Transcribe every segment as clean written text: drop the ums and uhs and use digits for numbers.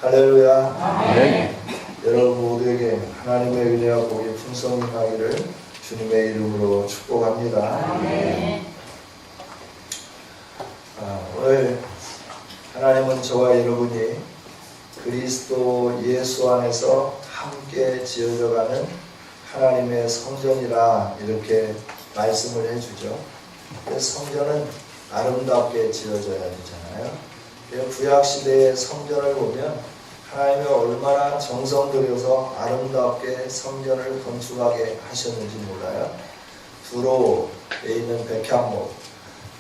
할렐루야. 아멘. 여러분 모두에게 하나님의 은혜와 복이 풍성히 임하기를 주님의 이름으로 축복합니다. 아멘. 오늘 하나님은 저와 여러분이 그리스도 예수 안에서 함께 지어져가는 하나님의 성전이라 이렇게 말씀을 해주죠. 성전은 아름답게 지어져야 되잖아요. 구약시대의 성전을 보면 하나님이 얼마나 정성 들여서 아름답게 성전을 건축하게 하셨는지 몰라요. 두로에 있는 백향목,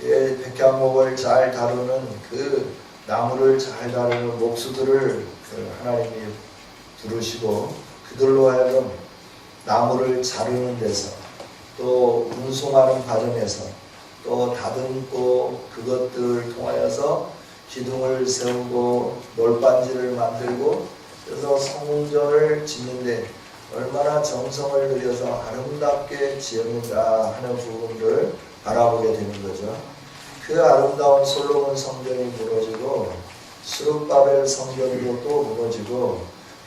백향목을 잘 다루는 그 나무를 잘 다루는 목수들을 하나님이 부르시고 그들로 하여금 나무를 자르는 데서 또 운송하는 과정에서 또 다듬고 그것들을 통하여서 기둥을 세우고 널빤지를 만들고 그래서 성전을 짓는데 얼마나 정성을 들여서 아름답게 지었는가 하는 부분을 바라보게 되는 거죠. 그 아름다운 솔로몬 성전이 무너지고 스룹바벨 성전도 또 무너지고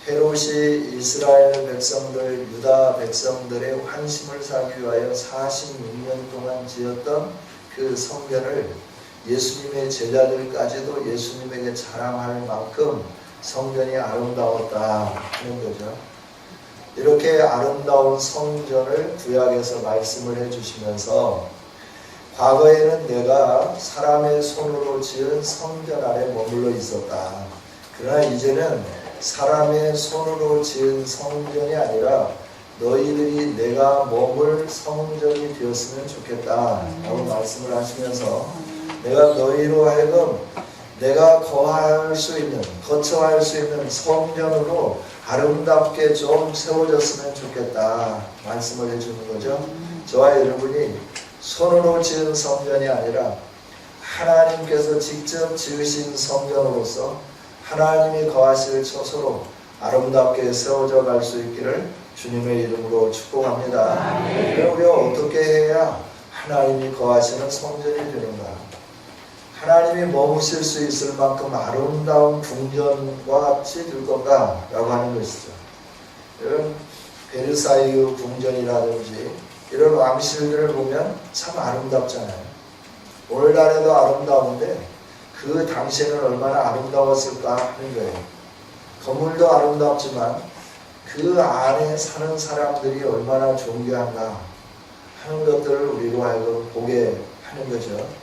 헤롯이 이스라엘 백성들, 유다 백성들의 환심을 사기 위하여 46년 동안 지었던 그 성전을 예수님의 제자들까지도 예수님에게 자랑할 만큼 성전이 아름다웠다 하는 거죠. 이렇게 아름다운 성전을 구약에서 말씀을 해주시면서 과거에는 내가 사람의 손으로 지은 성전 아래 머물러 있었다. 그러나 이제는 사람의 손으로 지은 성전이 아니라 너희들이 내가 머물 성전이 되었으면 좋겠다 라고 말씀을 하시면서 내가 너희로 하여금 내가 거할 수 있는, 거처할 수 있는 성전으로 아름답게 좀 세워졌으면 좋겠다 말씀을 해주는 거죠. 저와 여러분이 손으로 지은 성전이 아니라 하나님께서 직접 지으신 성전으로서 하나님이 거하실 처소로 아름답게 세워져 갈 수 있기를 주님의 이름으로 축복합니다. 그럼 우리가 어떻게 해야 하나님이 거하시는 성전이 되는가? 하나님이 머무실 수 있을 만큼 아름다운 궁전과 같이 될 건가? 라고 하는 것이죠. 이런 베르사유 궁전이라든지 이런 왕실들을 보면 참 아름답잖아요. 오늘날에도 아름다운데 그 당시에는 얼마나 아름다웠을까 하는 거예요. 건물도 아름답지만 그 안에 사는 사람들이 얼마나 존귀한가 하는 것들을 우리로 하여금 보게 하는 거죠.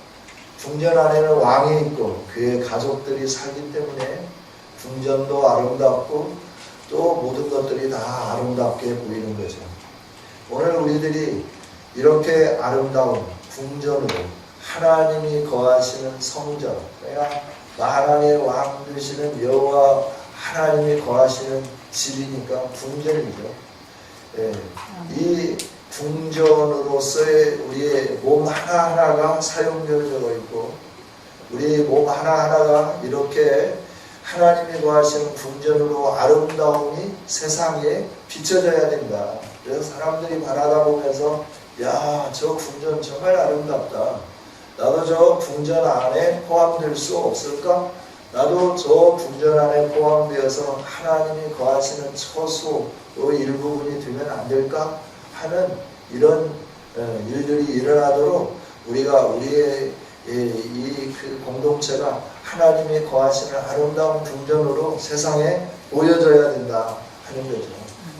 궁전 안에는 왕이 있고 그의 가족들이 살기 때문에 궁전도 아름답고 또 모든 것들이 다 아름답게 보이는 거죠. 오늘 우리들이 이렇게 아름다운 궁전으로 하나님이 거하시는 성전, 그러니까 만왕의 왕 되시는 여호와 하나님이 거하시는 집이니까 궁전이죠. 이 궁전으로서의 우리의 몸 하나하나가 사용되어져 있고 우리 몸 하나하나가 이렇게 하나님이 거하시는 궁전으로 아름다움이 세상에 비춰져야 된다. 그래서 사람들이 바라다 보면서 야, 저 궁전 정말 아름답다. 나도 저 궁전 안에 포함될 수 없을까? 나도 저 궁전 안에 포함되어서 하나님이 거하시는 처소의 일부분이 되면 안 될까? 하는 이런 일들이 일어나도록 우리가 우리의 이 그 공동체가 하나님이 거하시는 아름다운 궁전으로 세상에 보여져야 된다 하는 거죠.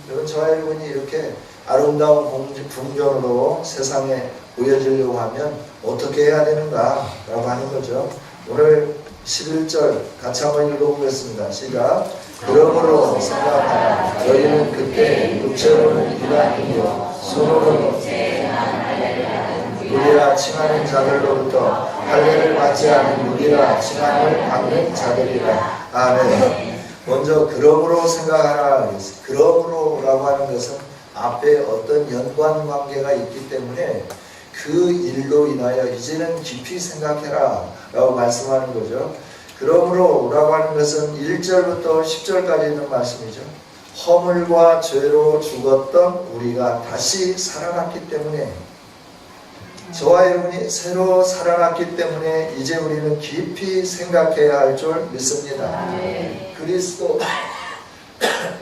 여러분 저와 여러분이 이렇게 아름다운 궁전으로 세상에 보여지려고 하면 어떻게 해야 되는가 라고 하는 거죠. 오늘 11절 같이 한번 읽어보겠습니다. 시작. 그러므로 생각하라. 너희는 그때 육체로는 이방인이요 손으로는 우리라 칭하는 자들로부터 할례를 받지 않은 우리라 칭함을 받는 자들이라. 아멘. 먼저 그러므로 생각하라. 그러므로라고 하는 것은 앞에 어떤 연관관계가 있기 때문에 그 일로 인하여 이제는 깊이 생각해라 라고 말씀하는 거죠. 그러므로 라고 하는 것은 1절부터 10절까지 있는 말씀이죠. 허물과 죄로 죽었던 우리가 다시 살아났기 때문에 저와 여러분이 새로 살아났기 때문에 이제 우리는 깊이 생각해야 할 줄 믿습니다. 그리스도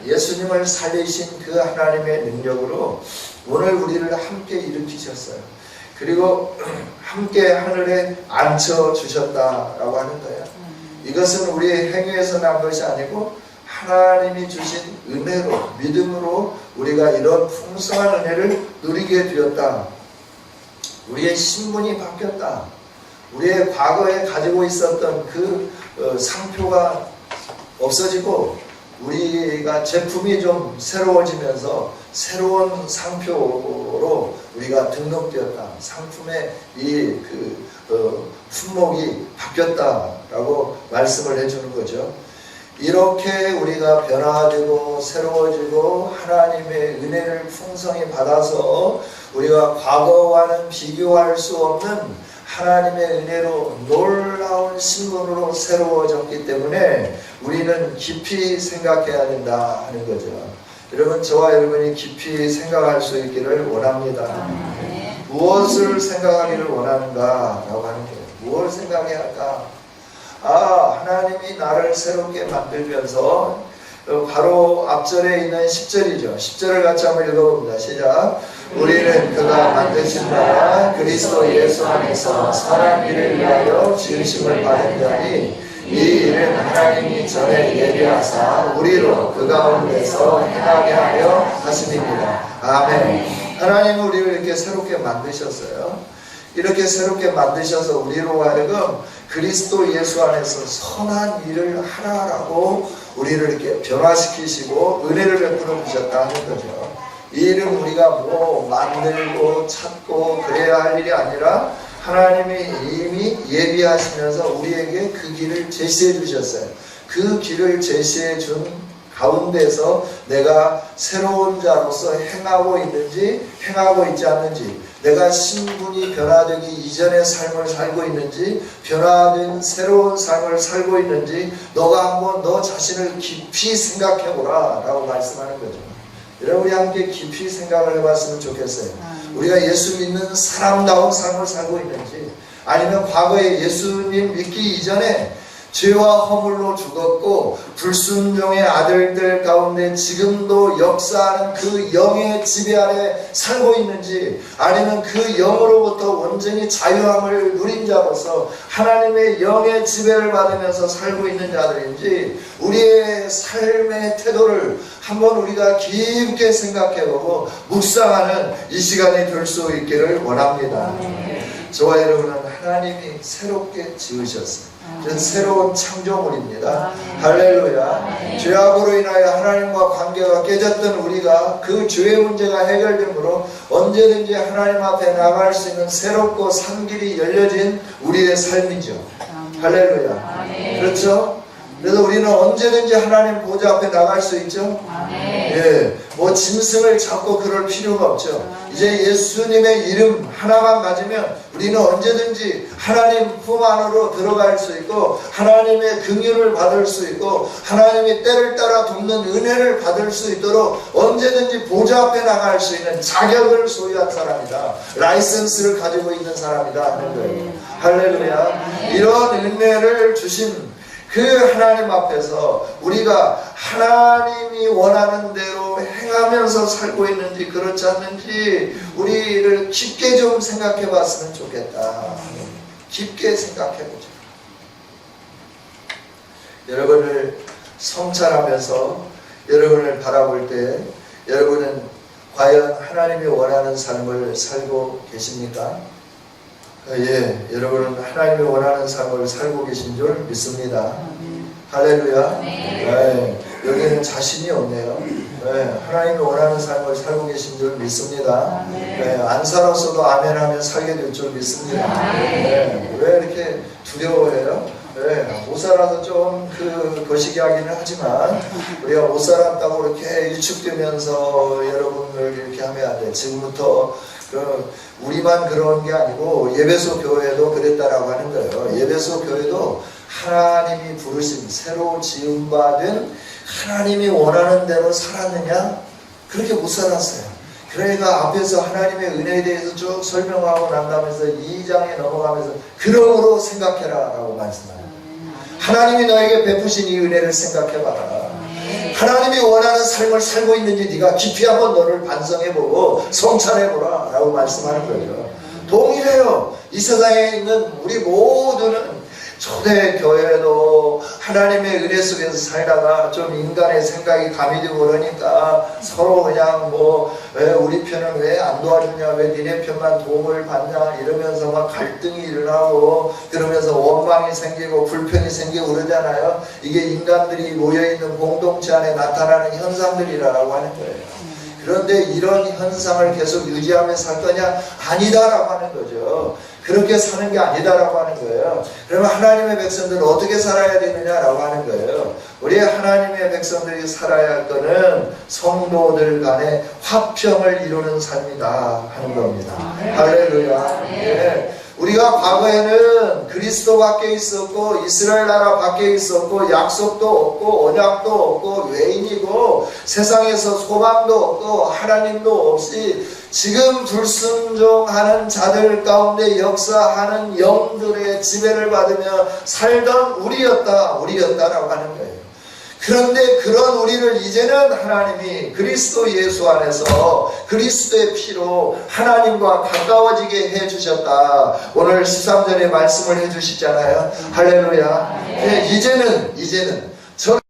예수님을 살리신 그 하나님의 능력으로 오늘 우리를 함께 일으키셨어요. 그리고 함께 하늘에 앉혀주셨다라고 하는 거예요. 이것은 우리의 행위에서 난 것이 아니고 하나님이 주신 은혜로, 믿음으로 우리가 이런 풍성한 은혜를 누리게 되었다. 우리의 신분이 바뀌었다. 우리의 과거에 가지고 있었던 그 상표가 없어지고 우리가 제품이 좀 새로워지면서 새로운 상표로 우리가 등록되었다. 상품의 이 품목이 바뀌었다라고 말씀을 해주는 거죠. 이렇게 우리가 변화되고 새로워지고 하나님의 은혜를 풍성히 받아서 우리가 과거와는 비교할 수 없는 하나님의 은혜로 놀라운 신분으로 새로워졌기 때문에 우리는 깊이 생각해야 된다 하는 거죠. 여러분, 저와 여러분이 깊이 생각할 수 있기를 원합니다. 무엇을 생각하기를 원하는가라고 하는 거예요. 무엇을 생각해야 할까? 하나님이 나를 새롭게 만들면서 바로 앞절에 있는 10절이죠. 10절을 같이 한번 읽어봅니다. 시작. 우리는 그가 만드신 나라 그리스도 예수 안에서 선한 일을 위하여 지으심을 받은 자니 이 일은 하나님이 전에 예비하사 우리로 그 가운데서 행하게 하려 하심입니다. 아멘. 하나님은 우리를 이렇게 새롭게 만드셨어요. 이렇게 새롭게 만드셔서 우리로 하여금 그리스도 예수 안에서 선한 일을 하라라고 우리를 이렇게 변화시키시고 은혜를 베풀어 주셨다 하는 거죠. 이 일은 우리가 뭐 만들고 찾고 그래야 할 일이 아니라 하나님이 이미 예비하시면서 우리에게 그 길을 제시해 주셨어요. 그 길을 제시해 준 가운데서 내가 새로운 자로서 행하고 있는지 행하고 있지 않는지, 내가 신분이 변화되기 이전의 삶을 살고 있는지 변화된 새로운 삶을 살고 있는지 너가 한번 너 자신을 깊이 생각해보라 라고 말씀하는 거죠. 여러분, 우리 함께 깊이 생각을 해봤으면 좋겠어요. 우리가 예수 믿는 사람다운 삶을 살고 있는지, 아니면 과거에 예수님 믿기 이전에 죄와 허물로 죽었고 불순종의 아들들 가운데 지금도 역사하는 그 영의 지배 아래 살고 있는지, 아니면 그 영으로부터 온전히 자유함을 누린 자로서 하나님의 영의 지배를 받으면서 살고 있는 자들인지, 우리의 삶의 태도를 한번 우리가 깊게 생각해보고 묵상하는 이 시간이 될 수 있기를 원합니다. 저와 여러분은 하나님이 새롭게 지으셨어요. 새로운 창조물입니다. 할렐루야. 죄악으로 인하여 하나님과 관계가 깨졌던 우리가 그 죄의 문제가 해결되므로 언제든지 하나님 앞에 나갈 수 있는 새롭고 산 길이 열려진 우리의 삶이죠. 할렐루야. 그렇죠? 그래서 우리는 언제든지 하나님 보좌 앞에 나갈 수 있죠. 예, 뭐 짐승을 잡고 그럴 필요가 없죠. 이제 예수님의 이름 하나만 가지면 우리는 언제든지 하나님 품 안으로 들어갈 수 있고 하나님의 긍휼을 받을 수 있고 하나님이 때를 따라 돕는 은혜를 받을 수 있도록 언제든지 보좌 앞에 나갈 수 있는 자격을 소유한 사람이다. 라이선스를 가지고 있는 사람이다 하는 거예요. 할렐루야. 이런 은혜를 주신 그 하나님 앞에서 우리가 하나님이 원하는 대로 행하면서 살고 있는지 그렇지 않는지 우리를 깊게 좀 생각해 봤으면 좋겠다. 깊게 생각해 보자. 여러분을 성찰하면서 여러분을 바라볼 때 여러분은 과연 하나님이 원하는 삶을 살고 계십니까? 예, 여러분은 하나님이 원하는 삶을 살고 계신 줄 믿습니다. 할렐루야. 네, 여기는 자신이 없네요. 네, 하나님이 원하는 삶을 살고 계신 줄 믿습니다. 네, 안 살았어도 아멘 하면 살게 될 줄 믿습니다. 네, 왜 이렇게 두려워해요? 네, 못 살아서 좀 거시기하기는 하지만 우리가 못 살았다고 이렇게 일축되면서 여러분을 이렇게 하면 안 돼. 지금부터 우리만 그런 게 아니고 예배소 교회도 그랬다라고 하는 거예요. 예배소 교회도 하나님이 부르신 새로 지음받은 하나님이 원하는 대로 살았느냐? 그렇게 못 살았어요. 그러니까 앞에서 하나님의 은혜에 대해서 쭉 설명하고 난 다음에서 2장에 넘어가면서 그러므로 생각해라 라고 말씀합니다. 하나님이 너에게 베푸신 이 은혜를 생각해봐라. 하나님이 원하는 삶을 살고 있는지 네가 깊이 한번 너를 반성해보고 성찰해보라 라고 말씀하는 거죠. 동일해요. 이 세상에 있는 우리 모두는 초대교회도 하나님의 은혜 속에서 살다가 좀 인간의 생각이 가미되고 그러니까 서로 그냥 왜 우리 편은 왜 안 도와주냐, 왜 니네 편만 도움을 받냐 이러면서 막 갈등이 일어나고 그러면서 원망이 생기고 불편이 생기고 그러잖아요. 이게 인간들이 모여있는 공동체 안에 나타나는 현상들이라고 하는 거예요. 그런데 이런 현상을 계속 유지하며 살 거냐? 아니다라고 하는 거죠. 그렇게 사는 게 아니다라고 하는 거예요. 그러면 하나님의 백성들은 어떻게 살아야 되느냐라고 하는 거예요. 우리 하나님의 백성들이 살아야 할 거는 성도들 간의 화평을 이루는 삶이다 하는 겁니다. 할렐루야. 네. 우리가 과거에는 그리스도 밖에 있었고 이스라엘 나라 밖에 있었고 약속도 없고 언약도 없고 외인이고 세상에서 소망도 없고 하나님도 없이 지금 불순종하는 자들 가운데 역사하는 영들의 지배를 받으며 살던 우리였다라고 하는 거예요. 그런데 그런 우리를 이제는 하나님이 그리스도 예수 안에서 그리스도의 피로 하나님과 가까워지게 해주셨다. 오늘 13절에 말씀을 해주시잖아요. 할렐루야. 네, 이제는 저기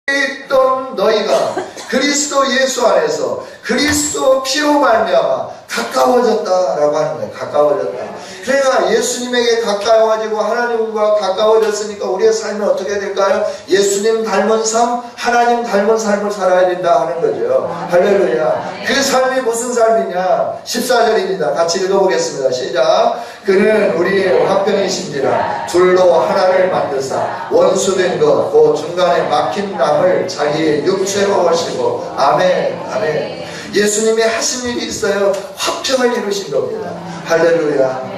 있던 너희가 그리스도 예수 안에서 그리스도 피로 말미암아 가까워졌다라고 하는 거예요. 가까워졌다. 그러니까 예수님에게 가까워지고 하나님과 가까워졌으니까 우리의 삶이 어떻게 될까요? 예수님 닮은 삶, 하나님 닮은 삶을 살아야 된다 하는 거죠. 할렐루야. 그 삶이 무슨 삶이냐? 14절입니다. 같이 읽어보겠습니다. 시작. 그는 우리의 화평이신지라 둘로 하나를 만드사 원수된 것 그 중간에 막힌 남을 자기의 육체로 하시고 아멘 아멘. 예수님이 하신 일이 있어요. 화평을 이루신 겁니다. 할렐루야.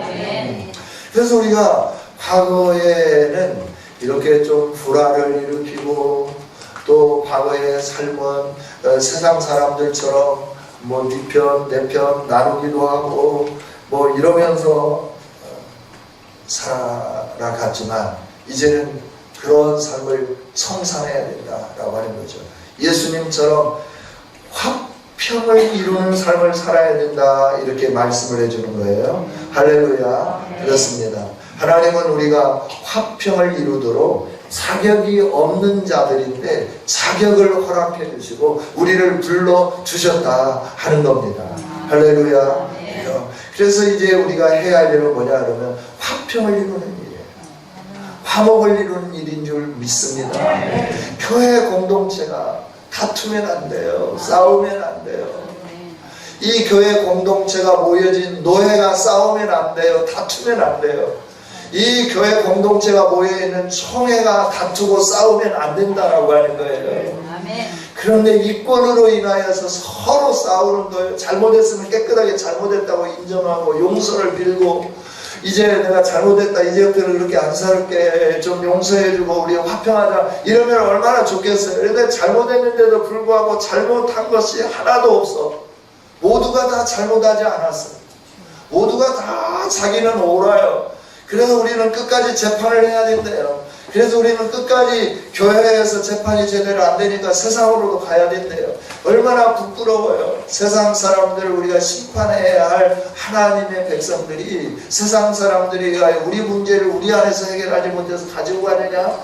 그래서 우리가 과거에는 이렇게 좀 불화를 일으키고 또 과거의 삶은 세상 사람들처럼 네 편, 내 편 나누기도 하고 이러면서 살아갔지만 이제는 그런 삶을 청산해야 된다라고 하는 거죠. 예수님처럼 화평을 이루는 삶을 살아야 된다 이렇게 말씀을 해주는 거예요. 할렐루야. 그렇습니다. 하나님은 우리가 화평을 이루도록 자격이 없는 자들인데 자격을 허락해 주시고 우리를 불러주셨다 하는 겁니다. 할렐루야. 그래서 이제 우리가 해야 할 일은 뭐냐 그러면 화평을 이루는 일이에요. 화목을 이루는 일인 줄 믿습니다. 교회 공동체가 다투면 안 돼요. 싸우면 안 돼요. 이 교회 공동체가 모여진 노예가 싸우면 안 돼요. 다투면 안 돼요. 이 교회 공동체가 모여있는 총회가 다투고 싸우면 안 된다라고 하는 거예요. 그런데 이권으로 인하여서 서로 싸우는 거예요. 잘못했으면 깨끗하게 잘못했다고 인정하고 용서를 빌고 이제 내가 잘못했다. 이제부터는 그렇게 안 살게 좀 용서해주고 우리 화평하자. 이러면 얼마나 좋겠어요. 그런데 잘못했는데도 불구하고 잘못한 것이 하나도 없어. 모두가 다 잘못하지 않았어요. 모두가 다 자기는 옳아요. 그래서 우리는 끝까지 재판을 해야 된대요. 그래서 우리는 끝까지 교회에서 재판이 제대로 안 되니까 세상으로도 가야 된대요. 얼마나 부끄러워요. 세상 사람들을 우리가 심판해야 할 하나님의 백성들이 세상 사람들이 우리 문제를 우리 안에서 해결하지 못해서 가지고 가느냐?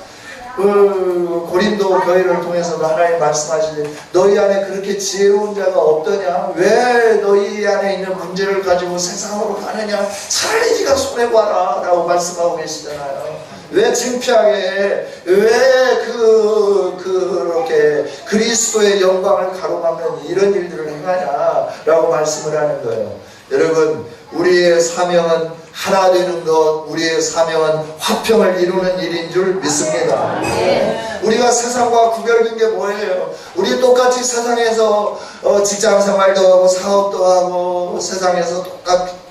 고린도 교회를 통해서도 하나님 말씀하시니 너희 안에 그렇게 지혜로운 자가 없더냐? 왜 너희 안에 있는 문제를 가지고 세상으로 가느냐? 차라리 네가 손해봐라 라고 말씀하고 계시잖아요. 왜 창피하게 왜 그렇게 그리스도의 영광을 가로막는 이런 일들을 행하냐 라고 말씀을 하는 거예요. 여러분 우리의 사명은 하나 되는 것, 우리의 사명은 화평을 이루는 일인 줄 믿습니다. 우리가 세상과 구별된 게 뭐예요? 우리 똑같이 세상에서 직장 생활도 하고 사업도 하고 세상에서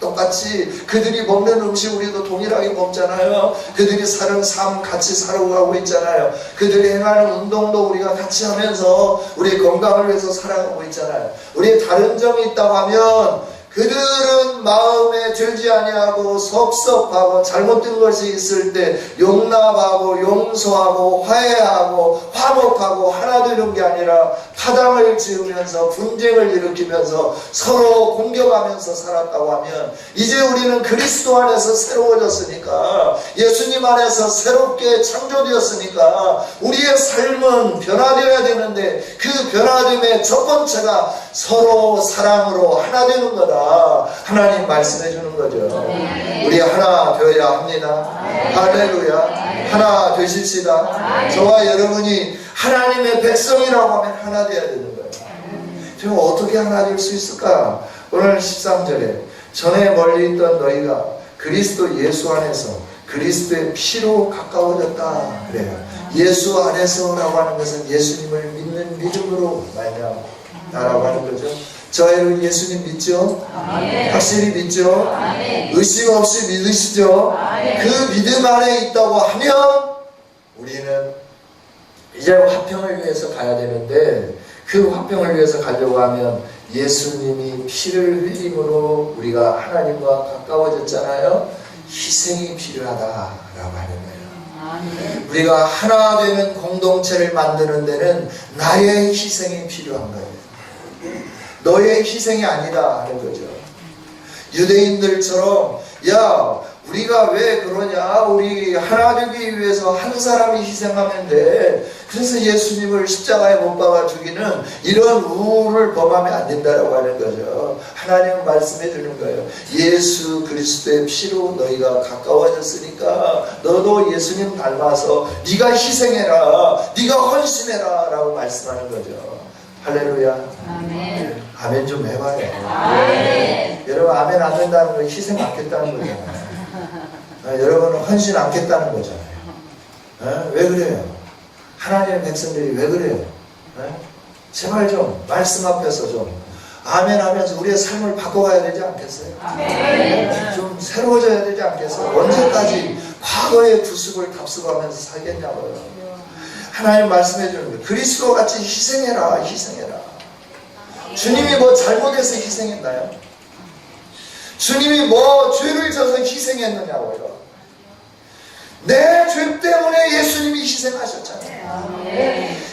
똑같이 그들이 먹는 음식 우리도 동일하게 먹잖아요. 그들이 사는 삶 같이 살아가고 있잖아요. 그들이 행하는 운동도 우리가 같이 하면서 우리 건강을 위해서 살아가고 있잖아요. 우리의 다른 점이 있다고 하면 그들은 마음에 들지 아니하고 섭섭하고 잘못된 것이 있을 때 용납하고 용서하고 화해하고 화목하고 하나 되는 게 아니라 파당을 지으면서 분쟁을 일으키면서 서로 공격하면서 살았다고 하면 이제 우리는 그리스도 안에서 새로워졌으니까 예수님 안에서 새롭게 창조되었으니까 우리의 삶은 변화되어야 되는데 그 변화됨의 첫 번째가 서로 사랑으로 하나 되는 거다. 하나님 말씀해 주는 거죠. 우리 하나 되어야 합니다. 할렐루야. 하나 되십시다. 저와 여러분이 하나님의 백성이라고 하면 하나 되어야 되는 거예요. 제가 어떻게 하나 될 수 있을까? 오늘 13절에 전에 멀리 있던 너희가 그리스도 예수 안에서 그리스도의 피로 가까워졌다 그래요. 예수 안에서라고 하는 것은 예수님을 믿는 믿음으로 말미암다라고 하는 거죠. 저 여러분 예수님 믿죠? 확실히 믿죠? 의심 없이 믿으시죠? 그 믿음 안에 있다고 하면 우리는 이제 화평을 위해서 가야 되는데 그 화평을 위해서 가려고 하면 예수님이 피를 흘림으로 우리가 하나님과 가까워졌잖아요. 희생이 필요하다라고 하는 거예요. 우리가 하나 되는 공동체를 만드는 데는 나의 희생이 필요한 거예요. 너의 희생이 아니다 하는 거죠. 유대인들처럼 야 우리가 왜 그러냐, 우리 하나 되기 위해서 한 사람이 희생하면 돼. 그래서 예수님을 십자가에 못 박아 죽이는 이런 우를 범하면 안 된다라고 하는 거죠. 하나님은 말씀해 주는 거예요. 예수 그리스도의 피로 너희가 가까워졌으니까 너도 예수님 닮아서 네가 희생해라, 네가 헌신해라 라고 말씀하는 거죠. 할렐루야. 아멘. 아멘 좀 해봐요. 아멘. 여러분 아멘 안 된다는 건 희생 않겠다는 거잖아요. 여러분은 헌신 않겠다는 거잖아요. 왜 그래요? 하나님의 백성들이 왜 그래요? 제발 좀 말씀 앞에서 좀 아멘 하면서 우리의 삶을 바꿔가야 되지 않겠어요? 아멘. 좀 새로워져야 되지 않겠어요? 언제까지 과거의 구습을 답습하면서 살겠냐고요. 하나님 말씀해 주는 거예요. 그리스도 같이 희생해라, 희생해라. 주님이 뭐 잘못해서 희생했나요? 주님이 뭐 죄를 져서 희생했느냐고요. 내 죄 때문에 예수님이 희생하셨잖아요.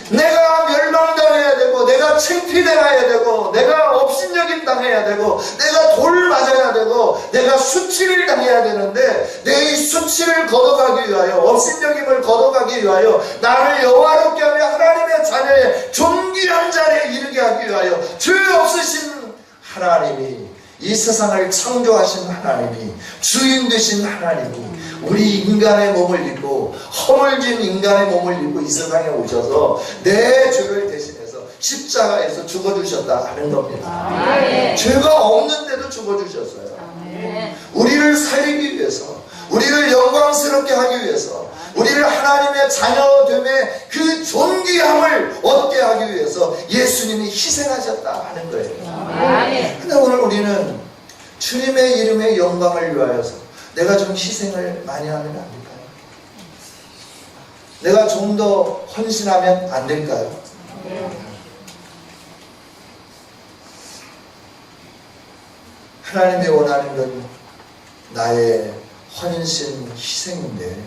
내가 멸망당해야 되고 내가 창피당해야 되고 내가 업신여김 당해야 되고 내가 돌 맞아야 되고 내가 수치를 당해야 되는데 내 이 수치를 걷어가기 위하여 업신여김을 걷어가기 위하여 나를 여호와롭게 하며 하나님의 자녀의 존귀한 자리에 이르게 하기 위하여 죄 없으신 하나님이, 이 세상을 창조하신 하나님이, 주인 되신 하나님이 우리 인간의 몸을 입고 허물진 인간의 몸을 입고 이 세상에 오셔서 내 죄를 대신해서 십자가에서 죽어주셨다 하는 겁니다. 아멘. 죄가 없는데도 죽어주셨어요. 아멘. 우리를 살리기 위해서, 우리를 영광스럽게 하기 위해서, 우리를 하나님의 자녀됨의 그 존귀함을 얻게 하기 위해서 예수님이 희생하셨다 하는 거예요. 근데 오늘 우리는 주님의 이름의 영광을 위하여서 내가 좀 희생을 많이 하면 안 될까요? 내가 좀 더 헌신하면 안 될까요? 하나님이 원하는 건 나의 헌신, 희생인데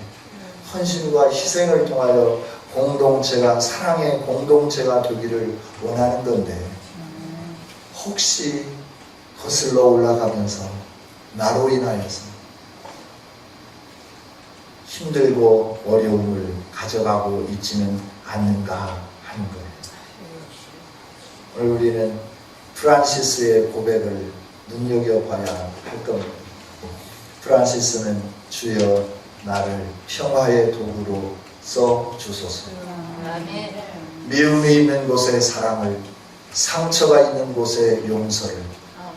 헌신과 희생을 통하여 공동체가, 사랑의 공동체가 되기를 원하는 건데 혹시 거슬러 올라가면서 나로 인하여서 힘들고 어려움을 가져가고 있지는 않는가 하는 거예요. 오늘 우리는 프란시스의 고백을 눈여겨봐야 할 겁니다. 프란시스는 주여 나를 평화의 도구로 써주소서. 미움이 있는 곳에 사랑을, 상처가 있는 곳에 용서를,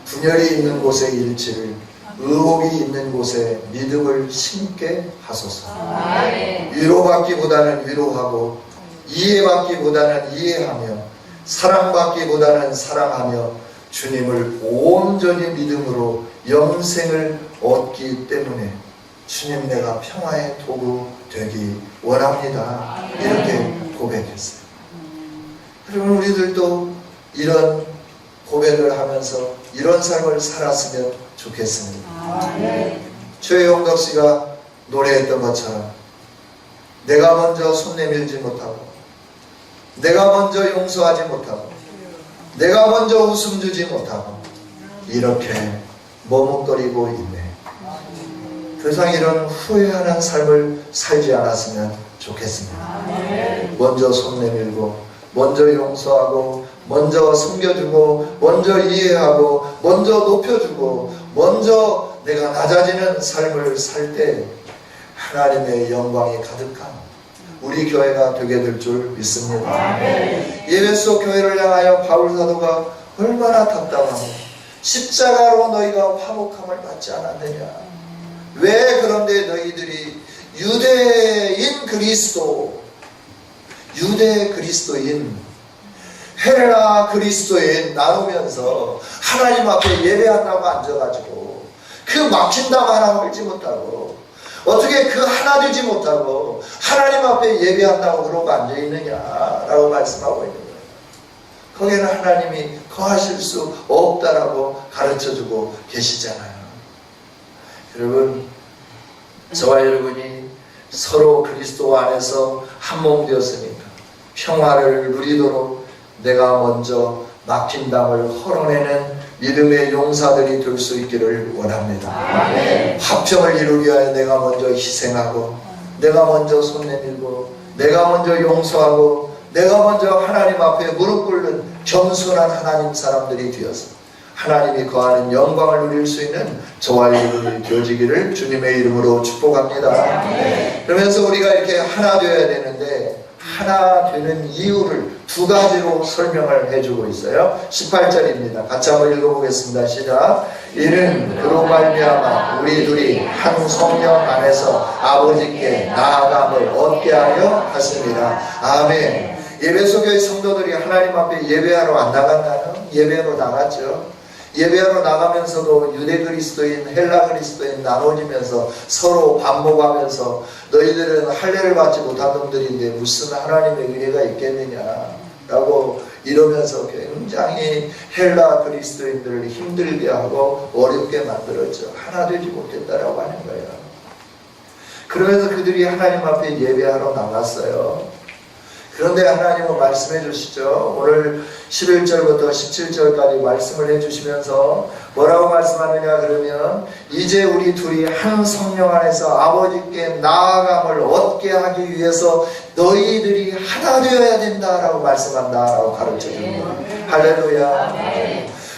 분열이 있는 곳에 일치를, 의혹이 있는 곳에 믿음을 심게 하소서. 아멘. 위로받기보다는 위로하고 이해받기보다는 이해하며 사랑받기보다는 사랑하며 주님을 온전히 믿음으로 영생을 얻기 때문에 주님, 내가 평화의 도구 되기 원합니다. 이렇게 고백했어요. 여러분, 우리들도 이런 고백을 하면서 이런 삶을 살았으면 좋겠습니다. 최용덕 씨가 노래했던 것처럼 내가 먼저 손 내밀지 못하고 내가 먼저 용서하지 못하고 내가 먼저 웃음 주지 못하고 이렇게 머뭇거리고 있네. 더 이상 이런 후회하는 삶을 살지 않았으면 좋겠습니다. 먼저 손 내밀고 먼저 용서하고 먼저 섬겨주고 먼저 이해하고 먼저 높여주고 먼저 내가 낮아지는 삶을 살 때 하나님의 영광이 가득한 우리 교회가 되게 될 줄 믿습니다. 예배소 교회를 향하여 바울 사도가 얼마나 답답하고 십자가로 너희가 화목함을 받지 않았느냐. 왜 그런데 너희들이 유대인 그리스도, 유대 그리스도인, 헬라 그리스도인 나누면서 하나님 앞에 예배한다고 앉아가지고 그 막힌 담 하나 헐지 못하고 어떻게 그 하나 되지 못하고 하나님 앞에 예배한다고 그러고 앉아있느냐라고 말씀하고 있는 거예요. 거기에는 하나님이 거하실 수 없다라고 가르쳐주고 계시잖아요. 여러분, 저와 여러분이 서로 그리스도 안에서 한 몸 되었으니까 평화를 누리도록 내가 먼저 막힌 담을 헐어내는 믿음의 용사들이 될 수 있기를 원합니다. 아멘. 화평을 이루기 위하여 내가 먼저 희생하고 내가 먼저 손 내밀고 내가 먼저 용서하고 내가 먼저 하나님 앞에 무릎 꿇는 겸손한 하나님 사람들이 되어서 하나님이 거하는 영광을 누릴 수 있는 저와 여러분이 되어지기를 주님의 이름으로 축복합니다. 아멘. 그러면서 우리가 이렇게 하나 되어야 되는데 하나 되는 이유를 두 가지로 설명을 해주고 있어요. 18절입니다. 같이 한번 읽어보겠습니다. 시작. 이는 그로 말미암아 우리 둘이 한 성령 안에서 아버지께 나아감을 얻게 하려 하십니다. 아멘. 예배소 교회 성도들이 하나님 앞에 예배하러 안 나갔나요? 예배하러 나갔죠. 예배하러 나가면서도 유대 그리스도인, 헬라 그리스도인 나눠지면서 서로 반목하면서 너희들은 할례를 받지 못한 놈들인데 무슨 하나님의 은혜가 있겠느냐라고 이러면서 굉장히 헬라 그리스도인들을 힘들게 하고 어렵게 만들었죠. 하나 되지 못했다라고 하는 거예요. 그러면서 그들이 하나님 앞에 예배하러 나갔어요. 그런데 하나님은 말씀해 주시죠. 오늘 11절부터 17절까지 말씀을 해주시면서 뭐라고 말씀하느냐 그러면 이제 우리 둘이 한 성령 안에서 아버지께 나아감을 얻게 하기 위해서 너희들이 하나 되어야 된다라고 말씀한다라고 가르쳐 줍니다. 할렐루야.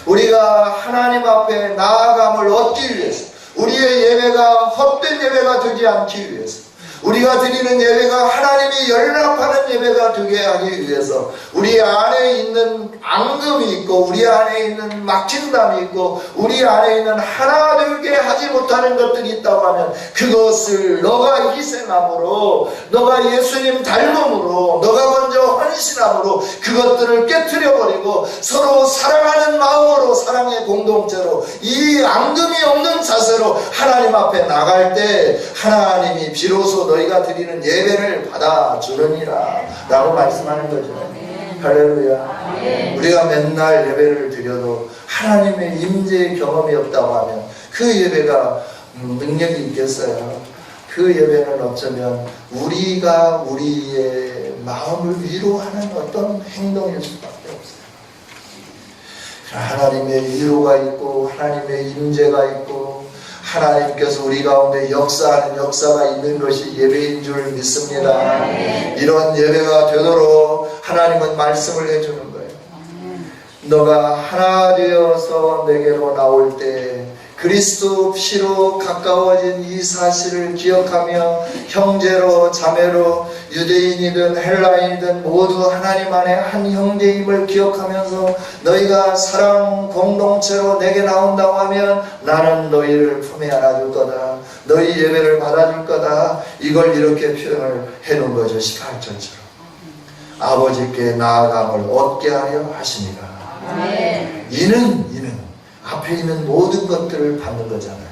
우리가 하나님 앞에 나아감을 얻기 위해서 우리의 예배가 헛된 예배가 되지 않기 위해서 우리가 드리는 예배가 하나님이 연락하는 예배가 되게 하기 위해서 우리 안에 있는 앙금이 있고 우리 안에 있는 막힌 담이 있고 우리 안에 있는 하나 되게 하지 못하는 것들이 있다고 하면 그것을 너가 희생함으로 너가 예수님 닮음으로 너가 먼저 헌신함으로 그것들을 깨트려버리고 서로 사랑하는 마음으로 사랑의 공동체로 이 앙금이 없는 자세로 하나님 앞에 나갈 때 하나님이 비로소 너희가 드리는 예배를 받아주느니라 라고 말씀하는 거죠. 할렐루야. 우리가 맨날 예배를 드려도 하나님의 임재의 경험이 없다고 하면 그 예배가 능력이 있겠어요. 그 예배는 어쩌면 우리가 우리의 마음을 위로하는 어떤 행동일 수밖에 없어요. 하나님의 위로가 있고 하나님의 임재가 있고 하나님께서 우리 가운데 역사하는 역사가 있는 것이 예배인 줄 믿습니다. 이런 예배가 되도록 하나님은 말씀을 해주는 거예요. 너가 하나 되어서 내게로 나올 때 그리스도 피로 가까워진 이 사실을 기억하며 형제로 자매로 유대인이든 헬라인이든 모두 하나님 안에 한 형제임을 기억하면서 너희가 사랑 공동체로 내게 나온다고 하면 나는 너희를 품에 안아줄 거다. 너희 예배를 받아줄 거다. 이걸 이렇게 표현을 해놓은 거죠. 18절처럼. 아버지께 나아감을 얻게 하려 하시니라. 이는 앞에 있는 모든 것들을 받는 거잖아요.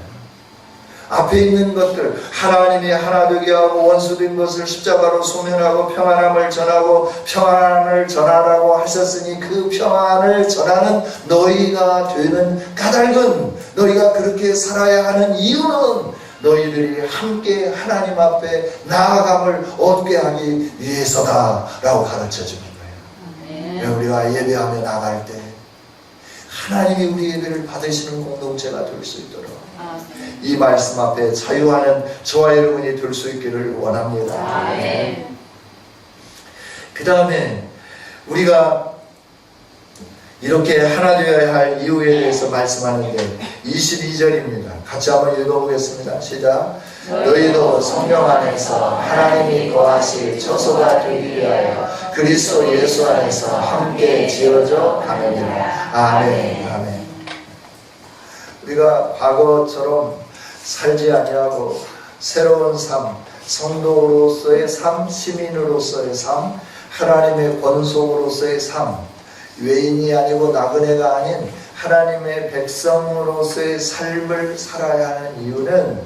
앞에 있는 것들, 하나님이 하나 되게 하고 원수된 것을 십자가로 소멸하고 평안함을 전하고 평안을 전하라고 하셨으니 그 평안을 전하는 너희가 되는 까닭은, 너희가 그렇게 살아야 하는 이유는 너희들이 함께 하나님 앞에 나아감을 얻게 하기 위해서다 라고 가르쳐 주는 거예요. 우리가 예배하며 나갈 때 하나님이 우리 예배를 받으시는 공동체가 될 수 있도록 이 말씀 앞에 자유하는 저와 여러분이 될 수 있기를 원합니다. 그 다음에 우리가 이렇게 하나 되어야 할 이유에 대해서 말씀하는데 22절입니다. 같이 한번 읽어보겠습니다. 시작. 너희도 성령 안에서 하나님이 거하실 처소가 되기 위하여 그리스도 예수 안에서 함께 지어져 가느니라. 아멘. 아멘. 우리가 과거처럼 살지 아니하고 새로운 삶, 성도로서의 삶, 시민으로서의 삶, 하나님의 권속으로서의 삶, 외인이 아니고 나그네가 아닌 하나님의 백성으로서의 삶을 살아야 하는 이유는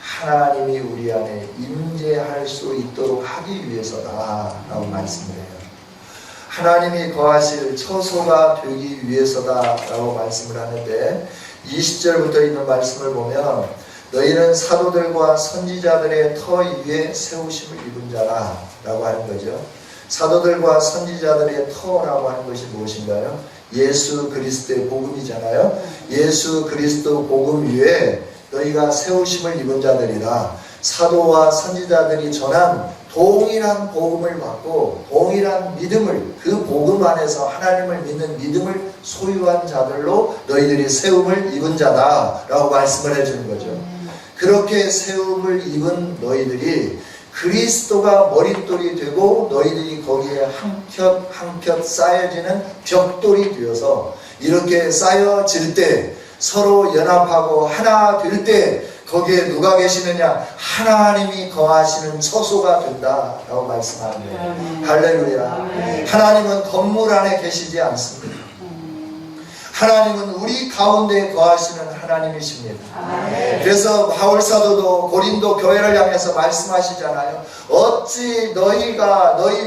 하나님이 우리 안에 임재할 수 있도록 하기 위해서다 라고 말씀을 해요. 하나님이 거하실 처소가 되기 위해서다 라고 말씀을 하는데 20절부터 있는 말씀을 보면 너희는 사도들과 선지자들의 터 위에 세우심을 입은 자라 라고 하는 거죠. 사도들과 선지자들의 터라고 하는 것이 무엇인가요? 예수 그리스도의 복음이잖아요. 예수 그리스도 복음 위에 너희가 세우심을 입은 자들이라. 사도와 선지자들이 전한 동일한 복음을 받고 동일한 믿음을, 그 복음 안에서 하나님을 믿는 믿음을 소유한 자들로 너희들이 세움을 입은 자다 라고 말씀을 해주는 거죠. 그렇게 세움을 입은 너희들이 그리스도가 머릿돌이 되고 너희들이 거기에 한켠 쌓여지는 벽돌이 되어서 이렇게 쌓여질 때 서로 연합하고 하나 될 때 거기에 누가 계시느냐? 하나님이 거하시는 처소가 된다라고 말씀하는 거예요. 할렐루야. 하나님은 건물 안에 계시지 않습니다. 하나님은 우리 가운데 거하시는 하나님이십니다. 그래서 바울 사도도 고린도 교회를 향해서 말씀하시잖아요. 어찌 너희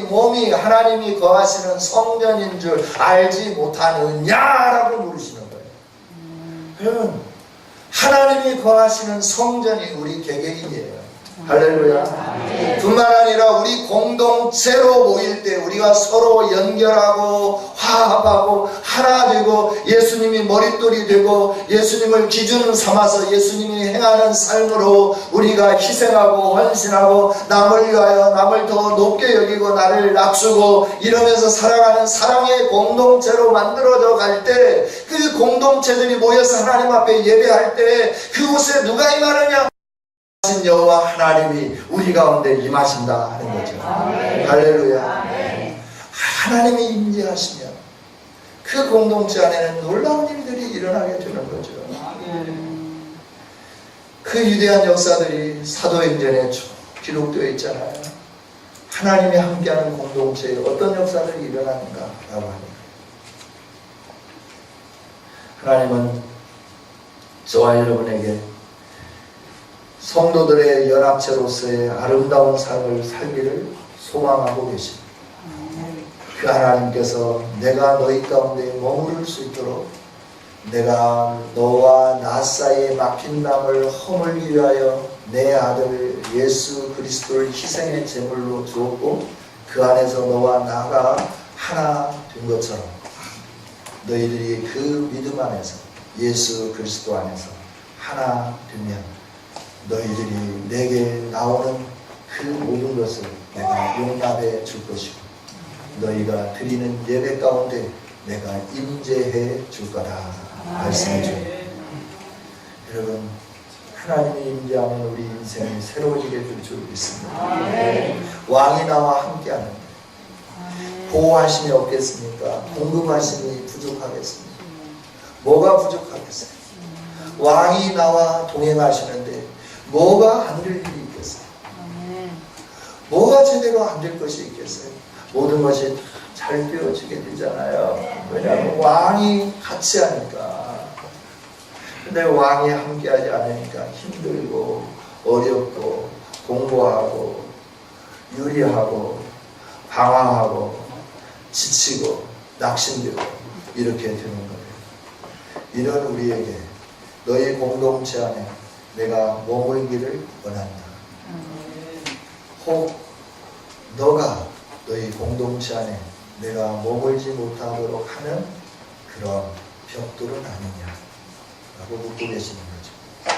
몸이 하나님이 거하시는 성전인 줄 알지 못하느냐라고 물으시는 거예요. 그러면 하나님이 거하시는 성전이 우리 개개인이에요. 할렐루야. 뿐만 아니라 우리 공동체로 모일 때 우리가 서로 연결하고 화합하고 하나 되고 예수님이 머릿돌이 되고 예수님을 기준 삼아서 예수님이 행하는 삶으로 우리가 희생하고 헌신하고 남을 위하여 남을 더 높게 여기고 나를 낮추고 이러면서 살아가는 사랑의 공동체로 만들어져 갈 때 그 공동체들이 모여서 하나님 앞에 예배할 때 그곳에 누가 임하느냐? 여호와 하나님이 우리 가운데 임하신다 하는 거죠. 할렐루야. 하나님이 임재하시면 그 공동체 안에는 놀라운 일들이 일어나게 되는 거죠. 그 위대한 역사들이 사도행전에 기록되어 있잖아요. 하나님이 함께하는 공동체에 어떤 역사들이 일어나는가라고 합니다. 하나님은 저와 여러분에게 성도들의 연합체로서의 아름다운 삶을 살기를 소망하고 계십니다. 그 하나님께서 내가 너희 가운데 머무를 수 있도록 내가 너와 나 사이에 막힌 담을 허물기 위하여 내 아들 예수 그리스도를 희생의 제물로 주었고 그 안에서 너와 나가 하나 된 것처럼 너희들이 그 믿음 안에서 예수 그리스도 안에서 하나 되면 너희들이 내게 나오는 그 모든 것을 내가 용납해 줄 것이고 너희가 드리는 예배 가운데 내가 임재해 줄 거다 말씀해 줍니다. 여러분, 하나님이 임재하면 우리 인생이 새로워지게 될 줄 믿습니다. 왕이 나와 함께하는 보호하심이 없겠습니까? 공급하심이 부족하겠습니까? 뭐가 부족하겠어요? 왕이 나와 동행하시는데 뭐가 안 될 일이 있겠어요? 뭐가 제대로 안 될 것이 있겠어요? 모든 것이 잘 되어지게 되잖아요. 왜냐하면 왕이 같이 하니까. 근데 왕이 함께하지 않으니까 힘들고 어렵고 공부하고 유리하고 방황하고 지치고 낙심되고 이렇게 되는 거예요. 이런 우리에게 너희 공동체 안에 내가 머물기를 원한다. 혹 너가 너희 공동체 안에 내가 머물지 못하도록 하는 그런 벽돌은 아니냐라고 묻고 계시는 거죠.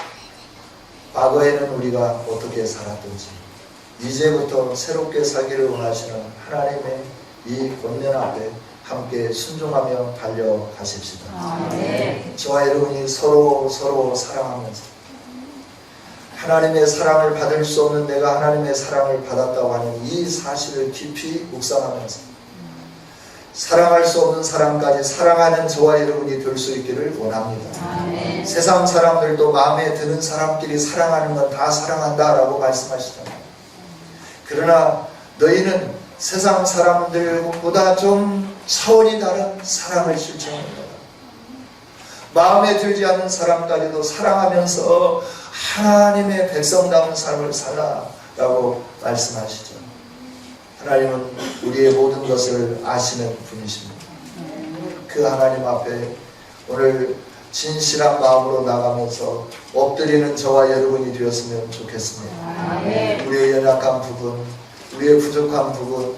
과거에는 우리가 어떻게 살았든지 이제부터 새롭게 살기를 원하시는 하나님의 이 권면 앞에 함께 순종하며 달려가십시다. 저와 여러분이 서로 사랑하면서 하나님의 사랑을 받을 수 없는 내가 하나님의 사랑을 받았다고 하는 이 사실을 깊이 묵상하면서 사랑할 수 없는 사람까지 사랑하는 저와 여러분이 될 수 있기를 원합니다. 세상 사람들도 마음에 드는 사람끼리 사랑하는 건 다 사랑한다라고 말씀하시잖아요. 그러나 너희는 세상 사람들보다 좀 차원이 다른 사랑을 실천하는 거다. 마음에 들지 않는 사람까지도 사랑하면서 하나님의 백성다운 삶을 살라라고 말씀하시죠. 하나님은 우리의 모든 것을 아시는 분이십니다. 그 하나님 앞에 오늘 진실한 마음으로 나가면서 엎드리는 저와 여러분이 되었으면 좋겠습니다. 우리의 연약한 부분, 우리의 부족한 부분,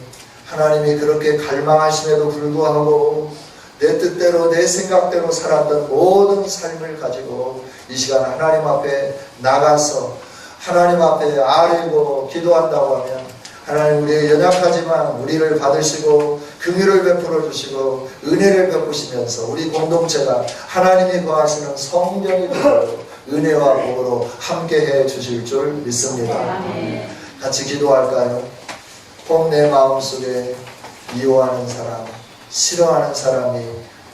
하나님이 그렇게 갈망하심에도 불구하고 내 뜻대로 내 생각대로 살았던 모든 삶을 가지고 이 시간 하나님 앞에 나가서 하나님 앞에 아뢰고 기도한다고 하면 하나님 우리의 연약하지만 우리를 받으시고 긍휼을 베풀어 주시고 은혜를 베푸시면서 우리 공동체가 하나님이 거하시는 성전이 되도록 은혜와 복으로 함께해 주실 줄 믿습니다. 같이 기도할까요? 꼭 내 마음속에 미워하는 사람, 싫어하는 사람이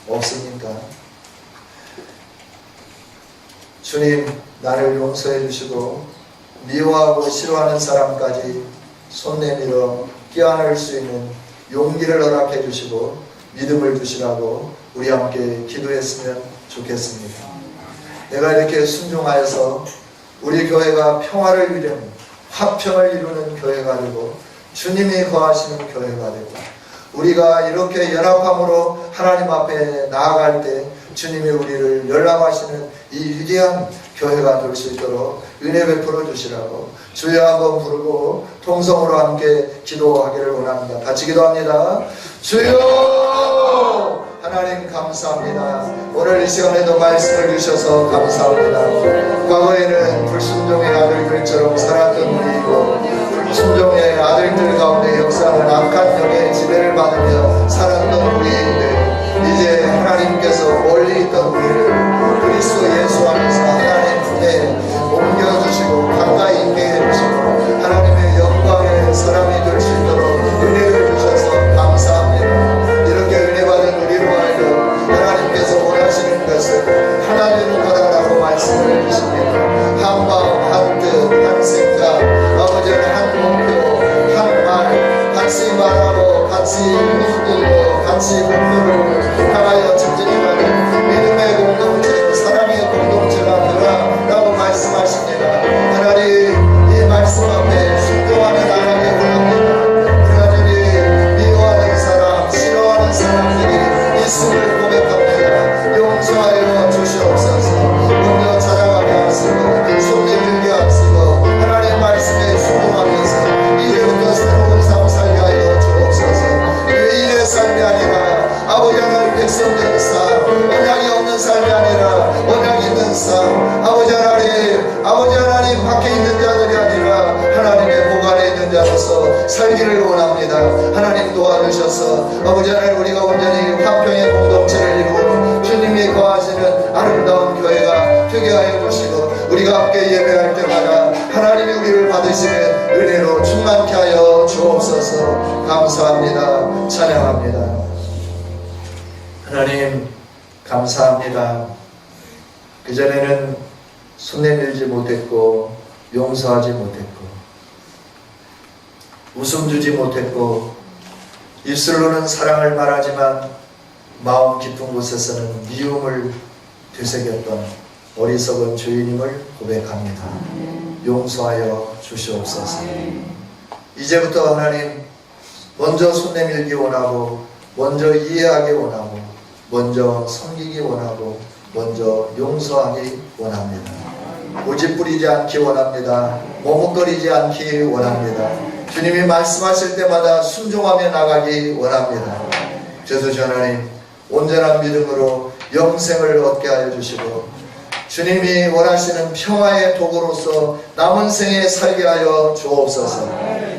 없습니까? 주님, 나를 용서해 주시고 미워하고 싫어하는 사람까지 손 내밀어 껴안을 수 있는 용기를 허락해 주시고 믿음을 주시라고 우리 함께 기도했으면 좋겠습니다. 내가 이렇게 순종하여서 우리 교회가 평화를 이루는, 화평을 이루는 교회가 되고 주님이 거하시는 교회가 되고 우리가 이렇게 연합함으로 하나님 앞에 나아갈 때 주님이 우리를 연락하시는 이 위대한 교회가 될 수 있도록 은혜 베풀어 주시라고 주여 한번 부르고 통성으로 함께 기도하기를 원합니다. 같이 기도합니다. 주여 하나님 감사합니다. 오늘 이 시간에도 말씀을 주셔서 감사합니다. 과거에는 불순종의 아들들처럼 살았던 우리이고 불순종의 아들들 가운데 역사하는 악한 영의 지배를 받으며 살았던 우리인데 이제 하나님께서 멀리 있던 우리를 그리스도 예수 안에서 하나님 품에 옮겨주시고 가까이 있게 해주시고 하나님의 영광의 사람이 될 수 있도록 은혜를 주셔서 감사합니다. 이렇게 은혜 받은 우리로 하여금 하나님께서 원하시는 것을 하나 되는 거다라고 말씀을 해주십니다. 한 마음, 한 뜻, 한 생각, 아버지는 한 목표, 한 말, 같이 말하고 같이 힘들고 같이 공부를 향하여 전쟁하는 믿음의 공동체, 사랑의 공동체가 되라라고 말씀하십니다. 하나님 이 말씀 앞에 순종하며 나가게 원합니다. 하나님이 미워하는 사람, 싫어하는 사람들이 있음을 고백합니다. 용서하여 주시옵소서. 먼저 찾아가게 하시고 손 내밀게 하시고 하나님 말씀에 순종하면서 이제부터 새로운 삶 살게 하여 주옵소서. 의인의 삶이 아니라 아버지 하나님 백성된 삶, 언약이 없는 삶이 아니라 언약 있는 삶, 아버지 하나님 밖에 있는 자들이 아니라 하나님의 복 안에 있는 자로서 살기를 원합니다. 하나님 도와주셔서 아버지 하나님 우리가 온전히 화평의 공동체를 이루고 주님이 거하시는 아름다운 교회가 되게 하여 주시고 하나님 감사합니다. 그전에는 손 내밀지 못했고 용서하지 못했고 웃음 주지 못했고 입술로는 사랑을 말하지만 마음 깊은 곳에서는 미움을 되새겼던 어리석은 주인임을 고백합니다. 용서하여 주시옵소서. 이제부터 하나님 먼저 손 내밀기 원하고 먼저 이해하기 원하고 먼저 섬기기 원하고 먼저 용서하기 원합니다. 고집 부리지 않기 원합니다. 머뭇거리지 않기 원합니다. 주님이 말씀하실 때마다 순종하며 나가기 원합니다. 주여 하나님 온전한 믿음으로 영생을 얻게 하여 주시고 주님이 원하시는 평화의 도구로서 남은 생에 살게 하여 주옵소서.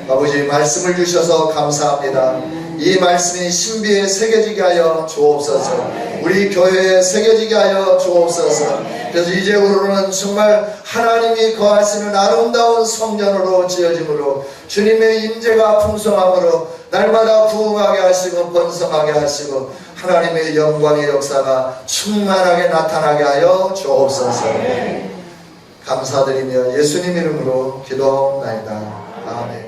아버지 말씀을 주셔서 감사합니다. 이 말씀이 신비에 새겨지게 하여 주옵소서. 우리 교회에 새겨지게 하여 주옵소서. 그래서 이제부로는 정말 하나님이 거하시는 아름다운 성전으로 지어짐으로 주님의 임재가 풍성함으로 날마다 부흥하게 하시고 번성하게 하시고 하나님의 영광의 역사가 충만하게 나타나게 하여 주옵소서. 감사드리며 예수님 이름으로 기도하옵나이다. 아멘.